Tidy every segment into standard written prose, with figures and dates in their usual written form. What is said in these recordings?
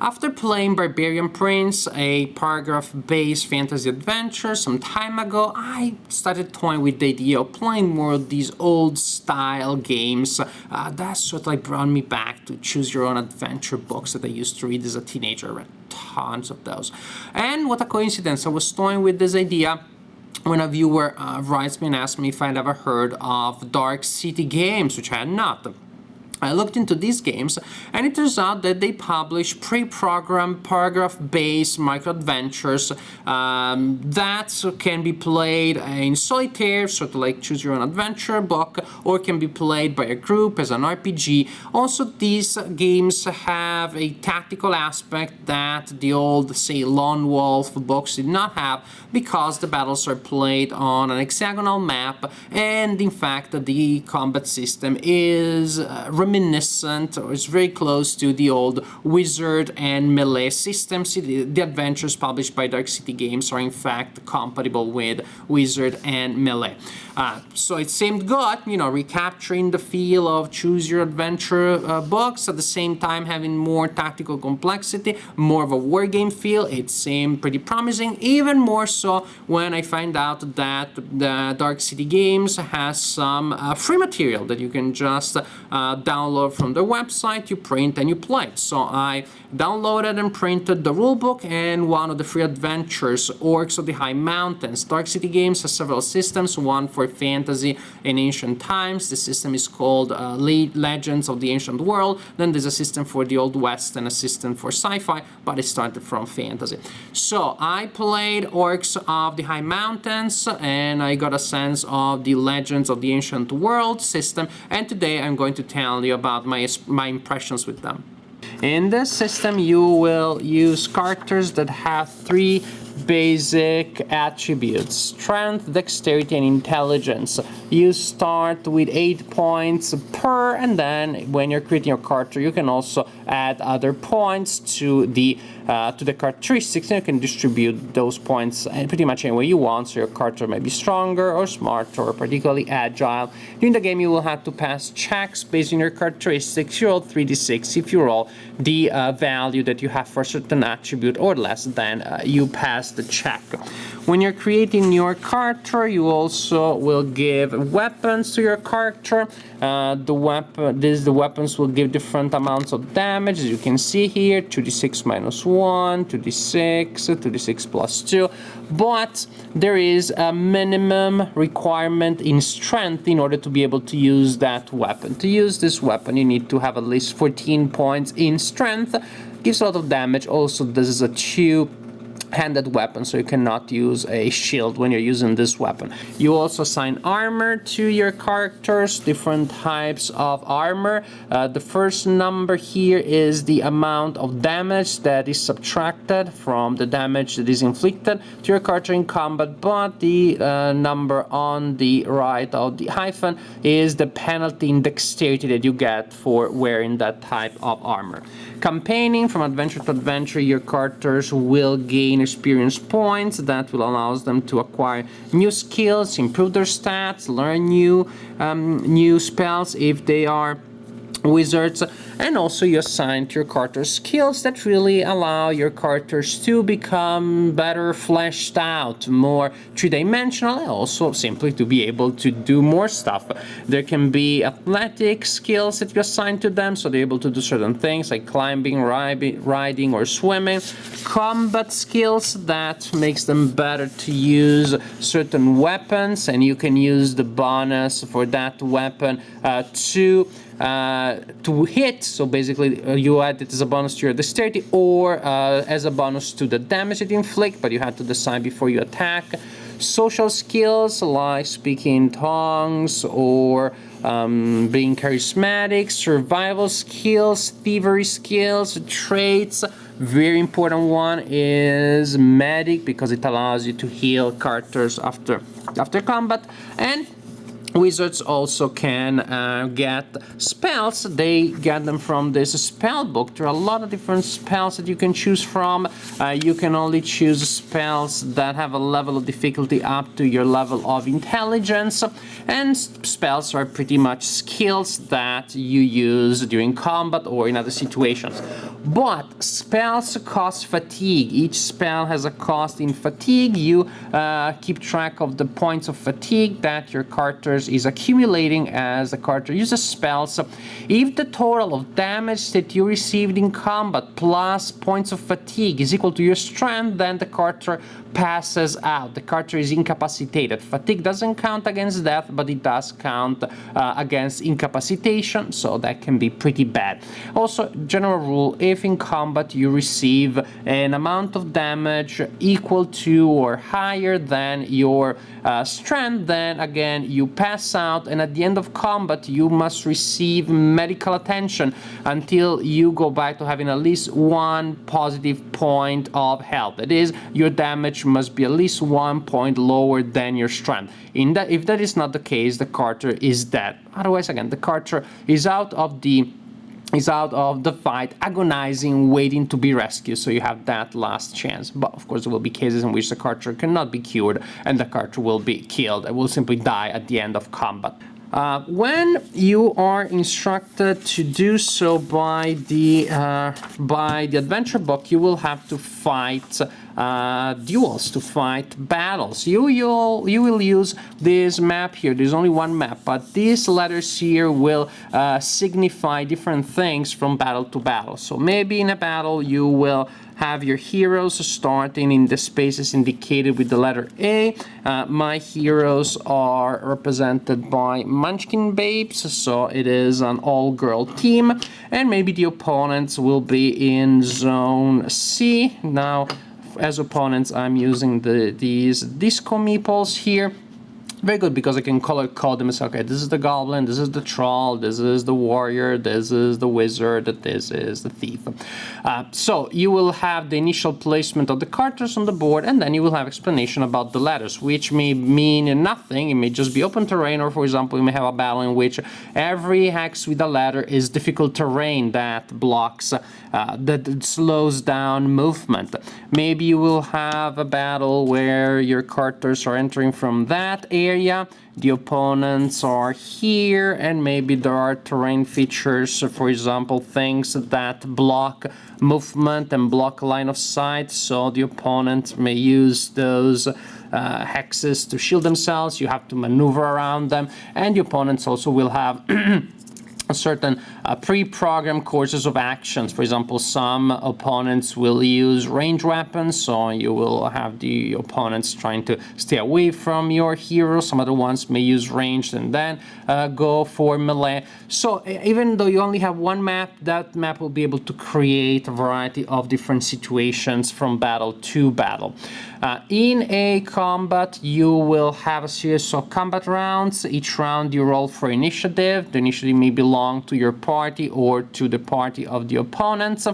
After playing Barbarian Prince, a paragraph-based fantasy adventure some time ago, I started toying with the idea of playing more of these old-style games. That's what brought me back to Choose Your Own Adventure books that I used to read as a teenager. I read tons of those. And what a coincidence, I was toying with this idea when a viewer writes me and asks me if I'd ever heard of Dark City Games, which I had not. I looked into these games, and it turns out that they publish pre-programmed paragraph-based micro-adventures that can be played in solitaire, sort of like Choose Your Own Adventure book, or can be played by a group as an RPG. Also, these games have a tactical aspect that the old, say, Lone Wolf books did not have, because the battles are played on an hexagonal map, and in fact, the combat system is reminiscent, or is very close to the old Wizard and Melee systems. The adventures published by Dark City Games are in fact compatible with Wizard and Melee. So it seemed good, recapturing the feel of Choose Your Adventure books, at the same time having more tactical complexity, more of a wargame feel. It seemed pretty promising, even more so when I find out that the Dark City Games has some free material that you can just download from their website, you print and you play. So I downloaded and printed the rulebook and one of the free adventures, Orcs of the High Mountains. Dark City Games has several systems, one for fantasy and ancient times. The system is called Legends of the Ancient World. Then there's a system for the Old West and a system for sci-fi, but it started from fantasy. So I played Orcs of the High Mountains, and I got a sense of the Legends of the Ancient World system, and today I'm going to tell you about my impressions with them. In this system, you will use characters that have three basic attributes: strength, dexterity, and intelligence. You start with 8 points per, and then when you're creating your character, you can also add other points to the characteristics, and you can distribute those points pretty much any way you want. So your character may be stronger or smarter or particularly agile. During the game, you will have to pass checks based on your characteristics. You roll 3d6. If you roll the value that you have for a certain attribute or less, then you pass the check. When you're creating your character, you also will give weapons to your character. The weapons will give different amounts of damage, as you can see here: 2d6 minus 1, 2d6, 2d6 plus 2. But there is a minimum requirement in strength in order to be able to use that weapon. To use this weapon, you need to have at least 14 points in strength. Gives a lot of damage. Also, this is a two-handed weapon, so you cannot use a shield when you're using this weapon. You also assign armor to your characters, different types of armor. The first number here is the amount of damage that is subtracted from the damage that is inflicted to your character in combat, but the number on the right of the hyphen is the penalty in dexterity that you get for wearing that type of armor. Campaigning: from adventure to adventure, your characters will gain experience points that will allow them to acquire new skills, improve their stats, learn new spells if they are wizards, and also you assign to your characters skills that really allow your characters to become better fleshed out, more three-dimensional, and also simply to be able to do more stuff. There can be athletic skills that you assign to them, so they're able to do certain things like climbing, riding, or swimming. Combat skills that makes them better to use certain weapons, and you can use the bonus for that weapon to hit. So basically you add it as a bonus to your dexterity or as a bonus to the damage it inflict, but you have to decide before you attack. Social skills like speaking in tongues or being charismatic. Survival skills, thievery skills, traits. Very important one is medic, because it allows you to heal characters after combat. And Wizards also can get spells. They get them from this spell book. There are a lot of different spells that you can choose from. You can only choose spells that have a level of difficulty up to your level of intelligence. And spells are pretty much skills that you use during combat or in other situations. But spells cost fatigue. Each spell has a cost in fatigue. You keep track of the points of fatigue that your characters is accumulating as the character uses spells. If the total of damage that you received in combat plus points of fatigue is equal to your strength, then the character passes out. The character is incapacitated. Fatigue doesn't count against death, but it does count against incapacitation, so that can be pretty bad. Also, general rule, if in combat you receive an amount of damage equal to or higher than your strength, then again you pass out, and at the end of combat you must receive medical attention until you go back to having at least one positive point of health. That is, your damage must be at least 1 point lower than your strength. If that is not the case, the character is dead. Otherwise, again, the character is out of the fight, agonizing, waiting to be rescued, so you have that last chance. But of course there will be cases in which the character cannot be cured and the character will be killed and will simply die at the end of combat. When you are instructed to do so by the adventure book, you will have to fight duels, to fight battles. You will use this map here. There's only one map, but these letters here will signify different things from battle to battle. So maybe in a battle you will have your heroes starting in the spaces indicated with the letter A. My heroes are represented by Munchkin Babes, so it is an all-girl team, and maybe the opponents will be in Zone C. Now, as opponents, I'm using these disco meeples here. Very good, because I can color code them and say, okay, this is the goblin, this is the troll, this is the warrior, this is the wizard, this is the thief. So you will have the initial placement of the characters on the board, and then you will have explanation about the letters, which may mean nothing. It may just be open terrain, or for example, you may have a battle in which every hex with a letter is difficult terrain that blocks, that slows down movement. Maybe you will have a battle where your characters are entering from that area, the opponents are here, and maybe there are terrain features, for example, things that block movement and block line of sight, so the opponent may use those hexes to shield themselves. You have to maneuver around them, and the opponents also will have certain pre-programmed courses of actions. For example, some opponents will use range weapons, so you will have the opponents trying to stay away from your hero. Some other ones may use ranged and then go for melee. So even though you only have one map, that map will be able to create a variety of different situations from battle to battle. In a combat, you will have a series of combat rounds. Each round you roll for initiative. The initiative may belong to your party or to the party of the opponents.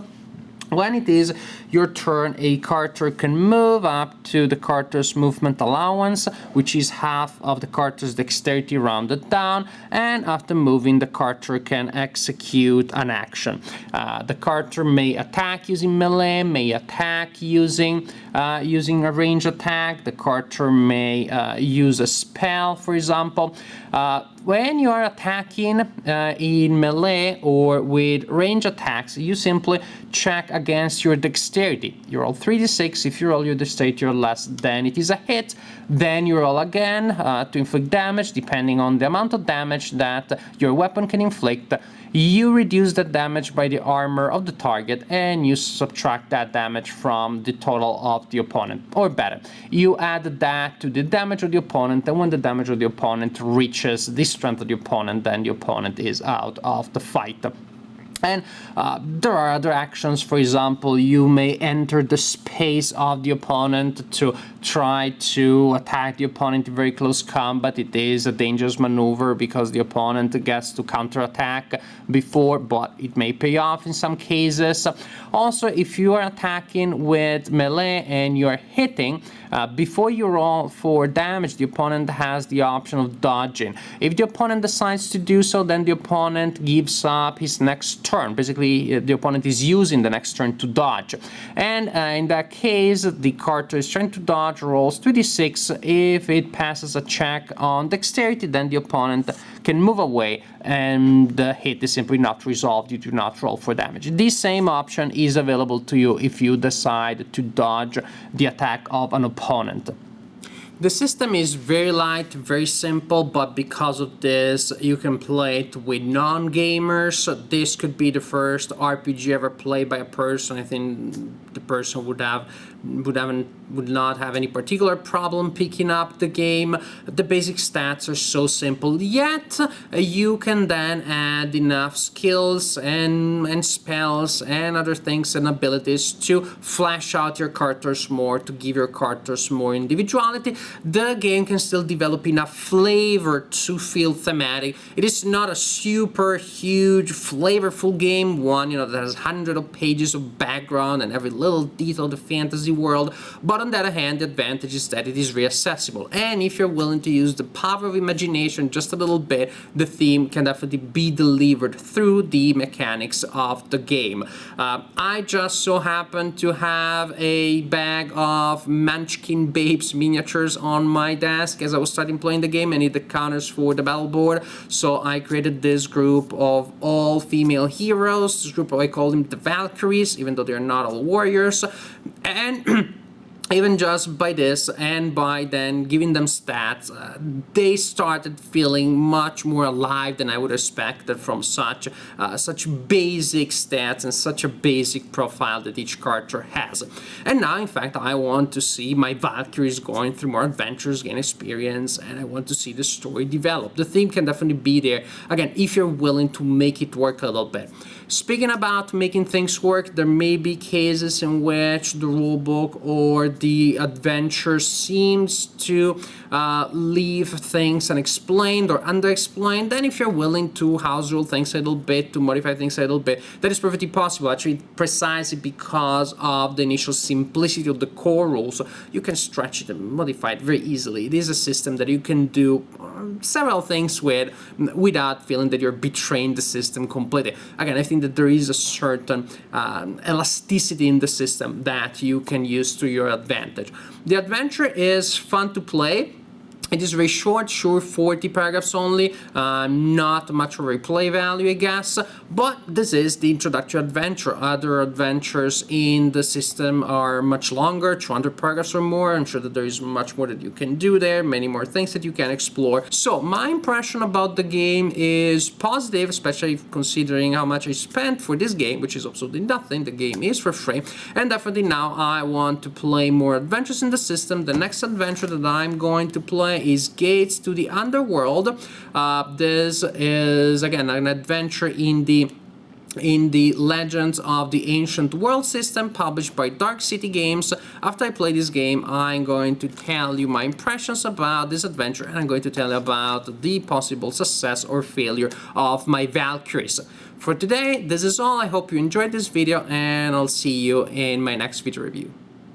When it is your turn, a character can move up to the character's movement allowance, which is half of the character's dexterity rounded down, and after moving, the character can execute an action. The character may attack using melee, may attack using a range attack. The character may use a spell, for example. When you are attacking in melee or with range attacks, you simply check against your dexterity. You roll 3d6. If you roll your dexterity or less, then it is a hit. Then you roll again to inflict damage, depending on the amount of damage that your weapon can inflict. You reduce that damage by the armor of the target, and you subtract that damage from the total of the opponent. Or better, you add that to the damage of the opponent, and when the damage of the opponent reaches the strength of the opponent, then the opponent is out of the fight. And there are other actions. For example, you may enter the space of the opponent to try to attack the opponent in very close combat. It is a dangerous maneuver because the opponent gets to counterattack before, but it may pay off in some cases. Also, if you are attacking with melee and you are hitting, before you roll for damage, the opponent has the option of dodging. If the opponent decides to do so, then the opponent gives up his next turn. Basically, the opponent is using the next turn to dodge. And in that case, the character is trying to dodge, rolls 2d6. If it passes a check on dexterity, then the opponent can move away and the hit is simply not resolved. You do not roll for damage. This same option is available to you if you decide to dodge the attack of an opponent. The system is very light, very simple, but because of this, you can play it with non-gamers. So this could be the first RPG ever played by a person. I think the person would not have any particular problem picking up the game. The basic stats are so simple, yet you can then add enough skills and spells and other things and abilities to flesh out your characters more, to give your characters more individuality. The game can still develop enough flavor to feel thematic. It is not a super huge flavorful game, one that has hundreds of pages of background and every little detail of the fantasy world, but on the other hand, the advantage is that it is very accessible, and if you're willing to use the power of imagination just a little bit, the theme can definitely be delivered through the mechanics of the game. I just so happen to have a bag of Munchkin Babes miniatures on my desk as I was starting playing the game. I need the counters for the battle board, so I created this group of all female heroes. This group, I call them the Valkyries, even though they're not all warriors. And even just by this and by then giving them stats, they started feeling much more alive than I would expect from such basic stats and such a basic profile that each character has. And now, in fact, I want to see my Valkyries going through more adventures, gain experience, and I want to see the story develop. The theme can definitely be there, again, if you're willing to make it work a little bit. Speaking about making things work, there may be cases in which the rulebook or the adventure seems to leave things unexplained or underexplained. Then if you're willing to house rule things a little bit, to modify things a little bit, that is perfectly possible, actually, precisely because of the initial simplicity of the core rules. You can stretch it and modify it very easily. It is a system that you can do several things with without feeling that you're betraying the system completely. Again, I think that there is a certain elasticity in the system that you can use to your advantage. The adventure is fun to play. It is very short, sure, 40 paragraphs only, not much of a replay value, I guess, but this is the introductory adventure. Other adventures in the system are much longer, 200 paragraphs or more. I'm sure that there is much more that you can do there, many more things that you can explore. So my impression about the game is positive, especially considering how much I spent for this game, which is absolutely nothing. The game is for free, and definitely now I want to play more adventures in the system. The next adventure that I'm going to play is Gates to the Underworld. This is again an adventure in the Legends of the Ancient World system, published by Dark City Games. After I play this game, I'm going to tell you my impressions about this adventure, and I'm going to tell you about the possible success or failure of my Valkyries. For today, this is all. I hope you enjoyed this video, and I'll see you in my next video review.